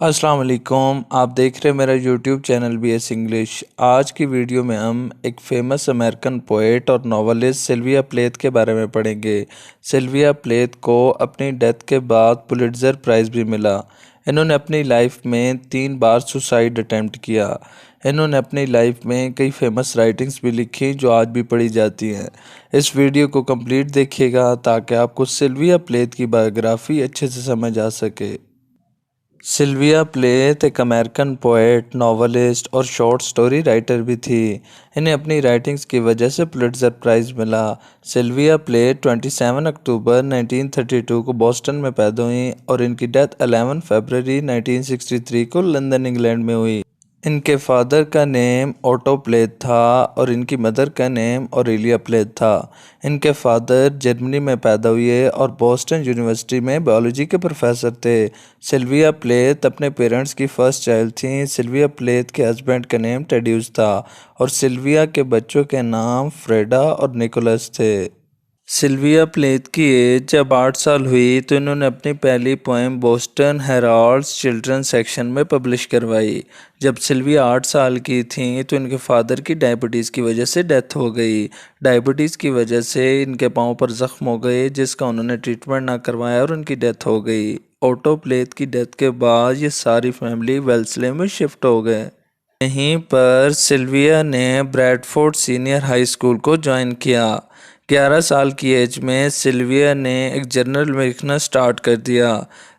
अस्सलाम वालेकुम। आप देख रहे हैं मेरा यूट्यूब चैनल BS इंग्लिश। आज की वीडियो में हम एक फेमस अमेरिकन पोएट और नॉवेलिस्ट सिल्विया प्लेथ के बारे में पढ़ेंगे। सिल्विया प्लेथ को अपनी डेथ के बाद पुलिट्ज़र प्राइज़ भी मिला। इन्होंने अपनी लाइफ में 3 बार सुसाइड अटेम्प्ट किया। इन्होंने अपनी लाइफ में कई फेमस राइटिंग्स भी लिखी जो आज भी पढ़ी जाती हैं। इस वीडियो को कंप्लीट देखिएगा ताकि आपको सिल्विया प्लेथ की बायोग्राफी अच्छे से समझ आ सके। सिल्विया प्लेथ एक अमेरिकन पोएट, नॉवेलिस्ट और शॉर्ट स्टोरी राइटर भी थी। इन्हें अपनी राइटिंग्स की वजह से पुलिट्ज़र प्राइज़ मिला। सिल्विया प्लेथ 27 अक्टूबर 1932 को बॉस्टन में पैदा हुई और इनकी डेथ 11 फरवरी 1963 को लंदन, इंग्लैंड में हुई। इनके फादर का नेम ऑटो प्लेथ था और इनकी मदर का नेम ऑरेलिया प्लेथ था। इनके फादर जर्मनी में पैदा हुए और बॉस्टन यूनिवर्सिटी में बायोलॉजी के प्रोफेसर थे। सिल्विया प्लेथ अपने पेरेंट्स की फर्स्ट चाइल्ड थी। सिल्विया प्लेथ के हस्बैंड का नेम टेड्यूस था और सिल्विया के बच्चों के नाम फ्रेडा और निकोलस थे। सिल्विया प्लेथ की एज जब 8 साल हुई तो इन्होंने अपनी पहली पोएम बोस्टन हेराल्ड्स चिल्ड्रन सेक्शन में पब्लिश करवाई। जब सिल्विया 8 साल की थी तो इनके फादर की डायबिटीज़ की वजह से डेथ हो गई। डायबिटीज़ की वजह से इनके पाँव पर ज़ख्म हो गए जिसका उन्होंने ट्रीटमेंट ना करवाया और उनकी डेथ हो गई। ऑटो प्लेथ की डेथ के बाद ये सारी फैमिली वेल्सले में शिफ्ट हो गए। यहीं पर सिल्विया ने ब्रैडफोर्ड सीनियर हाई स्कूल को ज्वाइन किया। 11 साल की एज में सिल्विया ने एक जर्नल लिखना स्टार्ट कर दिया।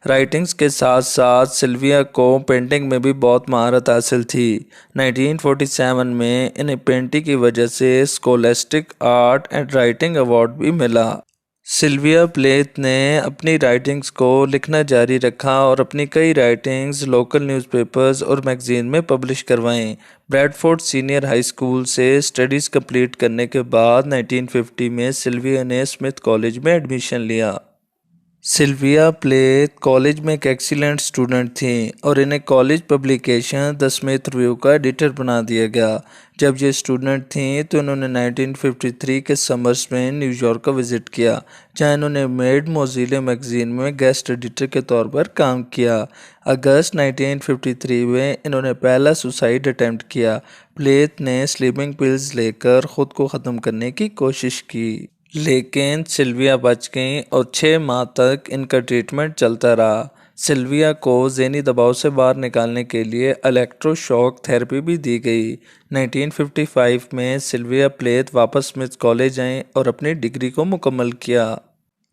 राइटिंग्स के साथ साथ सिल्विया को पेंटिंग में भी बहुत महारत हासिल थी। 1947 में इन्हें पेंटिंग की वजह से scholastic art and writing award भी मिला। सिल्विया प्लेथ ने अपनी राइटिंग्स को लिखना जारी रखा और अपनी कई राइटिंग्स लोकल न्यूज़पेपर्स और मैगज़ीन में पब्लिश करवाएं। ब्रैडफोर्ड सीनियर हाई स्कूल से स्टडीज़ कंप्लीट करने के बाद 1950 में सिल्विया ने स्मिथ कॉलेज में एडमिशन लिया। सिल्विया प्लेथ कॉलेज में एक एक्सीलेंट स्टूडेंट थी और इन्हें college publication the Smith review का एडिटर बना दिया गया। जब ये स्टूडेंट थी तो इन्होंने 1953 के समर्स में न्यूयॉर्क का विज़िट किया, जहां इन्होंने मेड मोज़िले मैगज़ीन में गेस्ट एडिटर के तौर पर काम किया। अगस्त 1953 में इन्होंने पहला सुसाइड अटैम्प्ट किया। प्लेथ ने स्लीपिंग पिल्स लेकर ख़ुद को ख़त्म करने की कोशिश की, लेकिन सिल्विया बच गई और 6 माह तक इनका ट्रीटमेंट चलता रहा। सिल्विया को ज़हनी दबाव से बाहर निकालने के लिए इलेक्ट्रोशॉक थेरेपी भी दी गई। 1955 में सिल्विया प्लेथ वापस स्मिथ कॉलेज आई और अपनी डिग्री को मुकम्मल किया।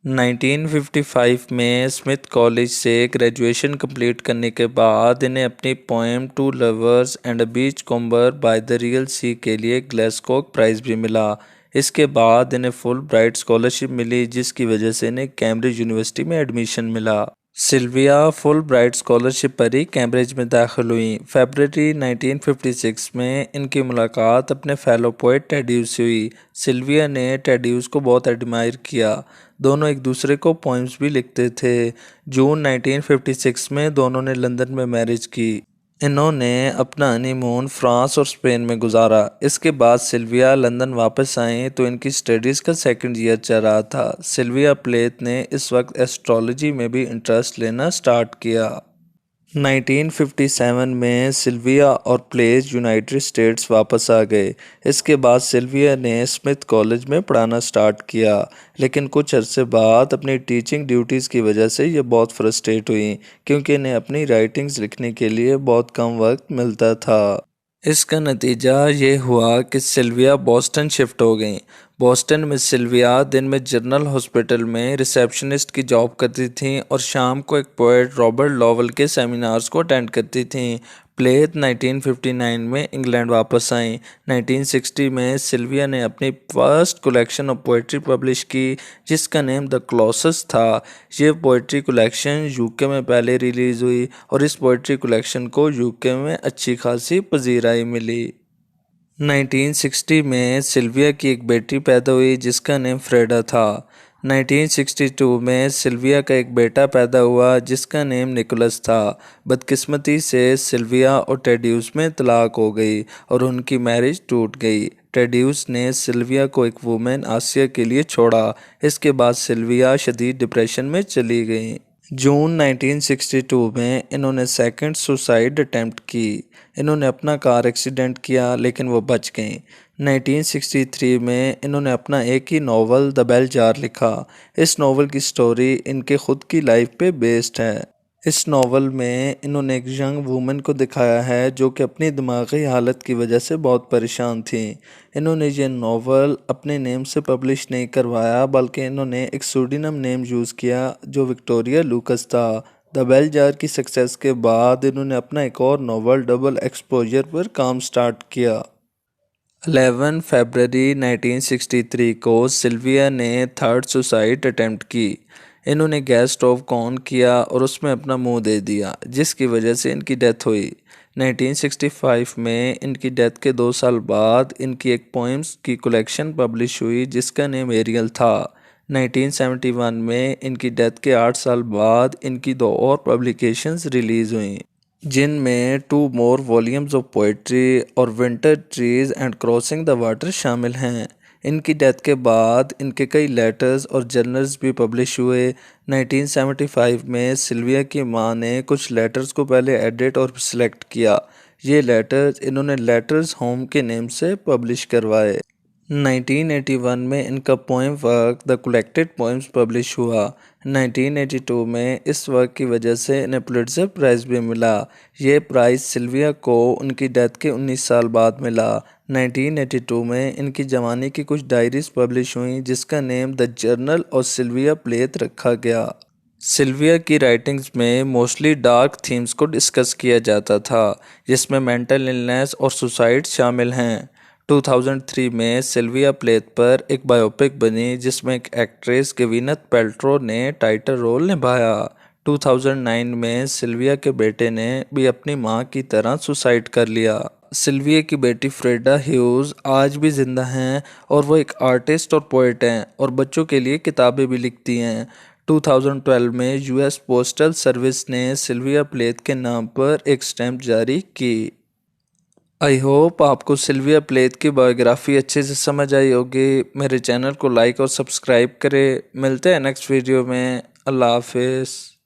1955 में स्मिथ कॉलेज से ग्रेजुएशन कंप्लीट करने के बाद इन्हें अपनी poem two lovers and a beachcomber by the real sea के लिए ग्लासगो प्राइज़ भी मिला। इसके बाद इन्हें फुल ब्राइट स्कॉलरशिप मिली जिसकी वजह से इन्हें कैम्ब्रिज यूनिवर्सिटी में एडमिशन मिला। सिल्विया फुल ब्राइट स्कॉलरशिप पर ही कैम्ब्रिज में दाखिल हुई। फरवरी 1956 में इनकी मुलाकात अपने फेलो पोएट टेड्यूस से हुई। सिल्विया ने टेड्यूस को बहुत एडमायर किया। दोनों एक दूसरे को पोइम्स भी लिखते थे। जून 1956 में दोनों ने लंदन में मैरिज की। इन्होंने अपना हनीमून फ्रांस और स्पेन में गुजारा। इसके बाद सिल्विया लंदन वापस आई तो इनकी स्टडीज़ का सेकंड ईयर चल रहा था। सिल्विया प्लेथ ने इस वक्त एस्ट्रोलॉजी में भी इंटरेस्ट लेना स्टार्ट किया। 1957 में सिल्विया और प्लेथ यूनाइटेड स्टेट्स वापस आ गए। इसके बाद सिल्विया ने स्मिथ कॉलेज में पढ़ाना स्टार्ट किया, लेकिन कुछ अरसे बाद अपनी टीचिंग ड्यूटीज़ की वजह से ये बहुत फ्रस्ट्रेट हुई क्योंकि इन्हें अपनी राइटिंग्स लिखने के लिए बहुत कम वक्त मिलता था। इसका नतीजा ये हुआ कि सिल्विया बॉस्टन शिफ्ट हो गई। बॉस्टन में सिल्विया दिन में जनरल हॉस्पिटल में रिसेप्शनिस्ट की जॉब करती थी और शाम को एक पोएट रॉबर्ट लॉवेल के सेमिनार्स को अटेंड करती थी। प्लेथ 1959 में इंग्लैंड वापस आई। 1960 में सिल्विया ने अपनी first collection of poetry publish की जिसका नेम द क्लॉसेस था। ये पोइट्री कलेक्शन यूके में पहले रिलीज़ हुई और इस पोइट्री कलेक्शन को यूके में अच्छी खासी पजीराई मिली। 1960 में सिल्विया की एक बेटी पैदा हुई जिसका नेम फ्रेडा था। 1962 में सिल्विया का एक बेटा पैदा हुआ जिसका नेम निकोलस था। बदकिस्मती से सिल्विया और टेड्यूस में तलाक हो गई और उनकी मैरिज टूट गई। टेड्यूस ने सिल्विया को एक वुमेन आसिया के लिए छोड़ा। इसके बाद सिल्विया शदीद डिप्रेशन में चली गई। जून 1962 में इन्होंने सेकंड सुसाइड अटेम्प्ट की। इन्होंने अपना कार एक्सीडेंट किया लेकिन वो बच गईं। 1963 में इन्होंने अपना एक ही नावल द बेल जार लिखा। इस नावल की स्टोरी इनके खुद की लाइफ पे बेस्ड है। इस नावल में इन्होंने एक यंग वूमन को दिखाया है जो कि अपनी दिमागी हालत की वजह से बहुत परेशान थी। इन्होंने ये नावल अपने नेम से पब्लिश नहीं करवाया बल्कि इन्होंने एक सूडीनम नेम यूज़ किया जो विक्टोरिया लूकस था। द बेल जार की सक्सेस के बाद इन्होंने अपना एक और नावल डबल एक्सपोजर पर काम स्टार्ट किया। 11 फरवरी 1963 को सिल्विया ने थर्ड सुसाइड अटेम्प्ट की। इन्होंने गैस स्टोव को ऑन किया और उसमें अपना मुंह दे दिया जिसकी वजह से इनकी डेथ हुई। 1965 में इनकी डेथ के 2 साल बाद इनकी एक पोइम्स की कलेक्शन पब्लिश हुई जिसका नेम एरियल था। 1971 में इनकी डेथ के 8 साल बाद इनकी 2 और पब्लिकेशंस रिलीज़ हुई जिनमें 2 मोर वॉल्यूम्स ऑफ पोइट्री और winter trees and crossing the water शामिल हैं। इनकी डेथ के बाद इनके कई लेटर्स और जर्नल्स भी पब्लिश हुए। 1975 में सिल्विया की मां ने कुछ लेटर्स को पहले एडिट और सिलेक्ट किया। ये लेटर्स इन्होंने लेटर्स होम के नेम से पब्लिश करवाए। 1981 में इनका poem work the collected poems publish हुआ। 1982 में इस वर्क की वजह से इन्हें पुलिट्जर प्राइज़ भी मिला। ये प्राइज़ सिल्विया को उनकी डेथ के 19 साल बाद मिला। 1982 में इनकी जवानी की कुछ डायरीज पब्लिश हुई जिसका नेम द जर्नल और सिल्विया प्लेथ रखा गया। सिल्विया की राइटिंग्स में मोस्टली डार्क थीम्स को डिस्कस किया जाता था जिसमें मेंटल इलनेस और सुसाइड शामिल हैं। 2003 में सिल्विया प्लेथ पर एक बायोपिक बनी जिसमें एक एक्ट्रेस गेविनथ पैल्ट्रो ने टाइटल रोल निभाया। 2009 में सिल्विया के बेटे ने भी अपनी मां की तरह सुसाइड कर लिया। सिल्विया की बेटी फ्रेडा ह्यूज आज भी जिंदा हैं और वो एक आर्टिस्ट और पोएट हैं और बच्चों के लिए किताबें भी लिखती हैं। 2012 में यूएस पोस्टल सर्विस ने सिल्विया प्लेथ के नाम पर एक स्टैम्प जारी की। आई होप आपको सिल्विया प्लेथ की बायोग्राफी अच्छे से समझ आई होगी। मेरे चैनल को लाइक और सब्सक्राइब करें। मिलते हैं नेक्स्ट वीडियो में। अल्लाह हाफिज़।